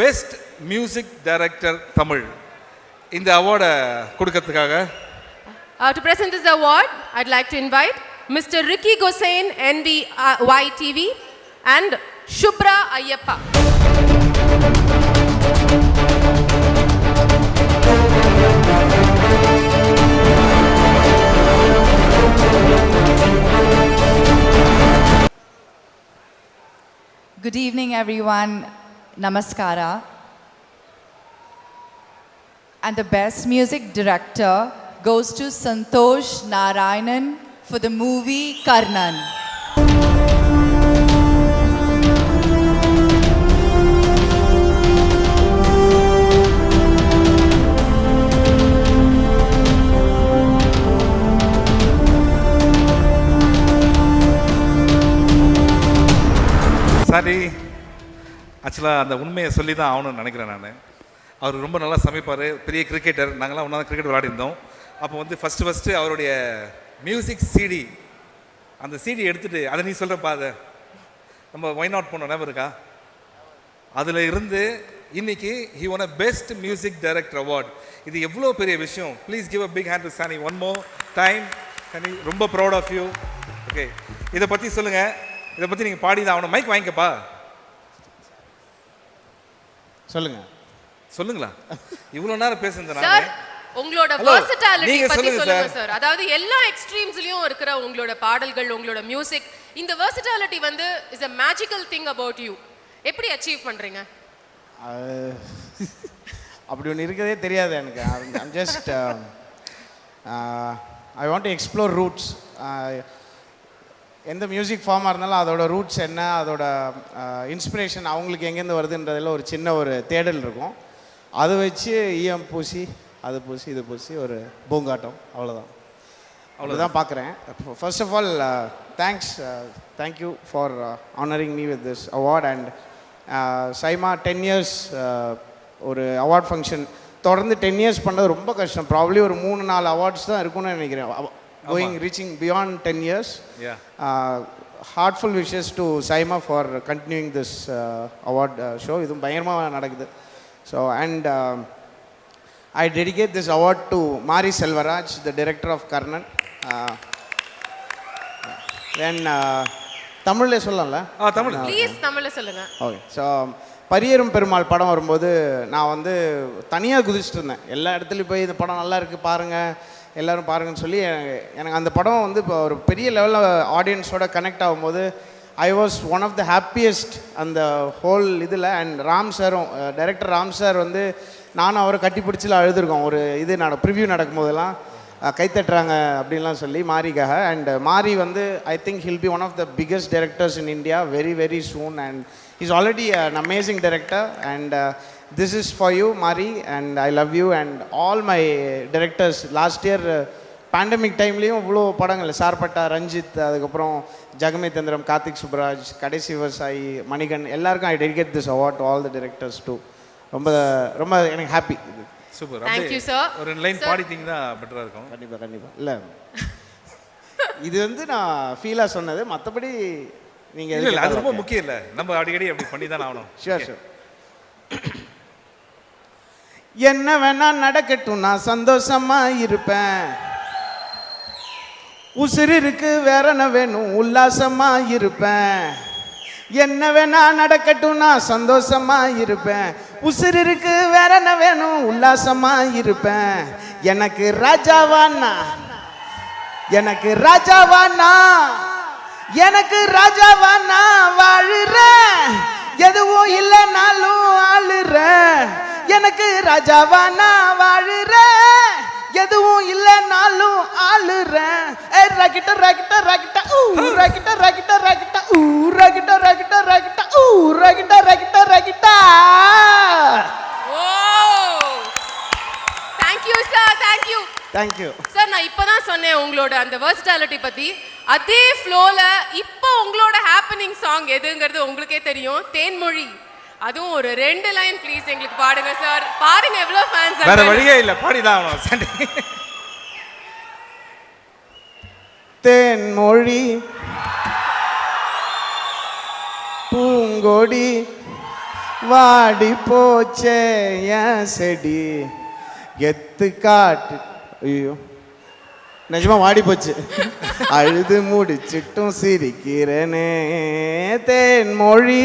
Best music director Tamil இந்த அவார்டை கொடுக்கறதுக்காக To present this award, I'd like to invite Mr. Ricky Gosain, ND YTV, and Shubhra Ayyappa. Good evening, everyone. Namaskara. And the best music director goes to Santosh Narayanan for the movie Karnan. Sorry, ஆக்சுவலாக அந்த உண்மையை சொல்லி தான் ஆகணும்னு நினைக்கிறேன் நான். அவர் ரொம்ப நல்லா சமைப்பார், பெரிய கிரிக்கெட்டர். நாங்களாம் ஒன்றா தான் கிரிக்கெட் விளையாடிருந்தோம். அப்போ வந்து ஃபஸ்ட்டு அவருடைய மியூசிக் சிடி, அந்த சிடி எடுத்துகிட்டு அதை நீ சொல்கிறப்பா, அதை நம்ம ஒய் நாட் போனோம் ஞாபகம் இருக்கா? அதில் இருந்து இன்னைக்கு he won a best music director award. இது எவ்வளோ பெரிய விஷயம். Please give a big hand to Sani one more time. Sani, ரொம்ப ப்ரௌட் ஆஃப் யூ. ஓகே, இதை பற்றி சொல்லுங்கள். இதை பற்றி நீங்கள் பாடி தான் ஆகணும். மைக் வாங்கிக்கப்பா. சொல்லுங்களா? இவ்வளோ நேரம் பேசுனது சார், உங்களோட வெர்சட்டாலிட்டி பத்தி சொல்லுங்க சார். அதாவது எல்லா எக்ஸ்ட்ரீம்ஸ்லயும் இருக்கிற உங்களோட பாடல்கள், உங்களோட மியூசிக், இந்த வெர்சட்டாலிட்டி வந்து is a magical thing about you. எப்படி அச்சீவ் பண்றீங்க? அப்படி ஒன்று இருக்கதே தெரியாது எனக்கு. I'm just I want to explore roots. எந்த மியூசிக் ஃபார்மாக இருந்தாலும் அதோட ரூட்ஸ் என்ன, அதோட இன்ஸ்பிரேஷன் அவங்களுக்கு எங்கேருந்து வருதுன்றதில் ஒரு சின்ன ஒரு தேடல் இருக்கும். அதை வச்சு ஈயம் பூசி, அது பூசி, இது பூசி ஒரு பூங்காட்டம், அவ்வளோதான் பார்க்குறேன். First of all thank you for honouring me with this award. And SIIMA 10 years ஒரு அவார்ட் ஃபங்க்ஷன் தொடர்ந்து 10 years பண்ணது ரொம்ப கஷ்டம். ப்ராப்ளி ஒரு 3-4 அவார்ட்ஸ் தான் இருக்குன்னு நினைக்கிறேன். reaching beyond 10 years. Heartful wishes to Saima for continuing this award show. Idum bayarama nadakudhu. So and I dedicate this award to Mari Selvaraj, the director of Karnan. Then Tamil le sollala? Tamil. Please Tamil le solunga. Okay. So பரியரும் Perumal படம் வரும்போது நான் வந்து தனியாக குதிச்சுட்டு இருந்தேன். எல்லா இடத்துலையும் போய் இந்த படம் நல்லா இருக்குது பாருங்கள், எல்லோரும் பாருங்கன்னு சொல்லி எனக்கு அந்த படம் வந்து இப்போ ஒரு பெரிய லெவலில் ஆடியன்ஸோட கனெக்ட் ஆகும்போது I was one of the happiest அந்த ஹோல் இதில். அண்ட் ராம் சாரும், டைரக்டர் ராம் சார் வந்து நானும் அவரை கட்டி பிடிச்சில அழுதுருக்கோம். ஒரு இது ப்ரிவ்யூ நடக்கும்போதெல்லாம் கைத்தட்டுறாங்க அப்படின்லாம் சொல்லி மாரிக்காக. அண்ட் மாரி வந்து I think he'll be one of the biggest directors in India very very soon. And is already an amazing director. And this is for you, Mari, and I love you and all my directors. Last year pandemic டைம்லேயும் இவ்வளோ படங்கள், சார்பட்டா, ரஞ்சித், அதுக்கப்புறம் ஜெகமே தந்திரம், கார்த்திக் சுப்ராஜ், கடைசி விவசாயி, மணிகன், எல்லாருக்கும் I dedicate this award to all the directors too. ரொம்ப ரொம்ப எனக்கு happy. Super. Thank you sir. ஒரு லைன் பாடிட்டீங்கன்னா பெட்டரா இருக்கும். கண்டிப்பாக இல்லை இது வந்து நான் ஃபீலாக சொன்னது, மற்றபடி நீங்கள் இல்லை, அது ரொம்ப முக்கியம் இல்லை. நம்ம அடிக்கடி அப்படி பண்ணி தான் ஆகணும். ஷூர். என்ன வேணா நடக்கட்டும், நான் சந்தோஷமா இருப்பேன். உசுறு இருக்கு, வேற என்ன வேணும், உல்லாசமா இருப்பேன். என்ன வேணா நடக்கட்டும், நான் சந்தோஷமா இருப்பேன். உசுறு இருக்கு, வேற என்ன வேணும், உல்லாசமா இருப்பேன். எனக்கு ராஜாவானா, எனக்கு ராஜாவானா, எனக்கு ராஜாவானா வாழுறேன். எதுவும் இல்லைனாலும் ஆளுறேன். எனக்கு ராஜாவா நான் வாழுறேன். எதுவும் இல்லைனாலும் ஆளுறேன். ராக்கிட்ட ராக்கிட்ட ராக்கிட்ட ஊ ராக்கிட்ட ராக்கிட்ட ராக்கிட்ட ஊ ராக்கிட்ட ராக்கிட்ட ராக்கிட்ட ஊ ராக்கிட்ட ராக்கிட்ட ராக்கிட்ட. ஓ, thank you sir, thank you. Thank you sir. நான் இப்பதான் சொன்னேன் உங்களோட அந்த வெர்சட்டாலிட்டி பத்தி. அதே ஃப்ளோல இப்போ உங்களோட ஹேப்பனிங் சாங் எதுங்கிறது உங்களுக்கே தெரியும், தேன்மொழி. அதுவும் ஒரு 2 லைன் ப்ளீஸ் எங்களுக்கு பாடுங்க சார். பாருங்க எவ்வளவு ஃபேன்ஸ். வேற வழியே இல்ல, பாடிதான் ஆகணும். தேன்மொழி பூங்கொடி வாடி போச்சே என் செடி கெத்து காட்டு. ஐயோ நிஜமா வாடி போச்சு. அழுது முடிச்சிட்டும் சிரிக்கிறனே தேன்மொழி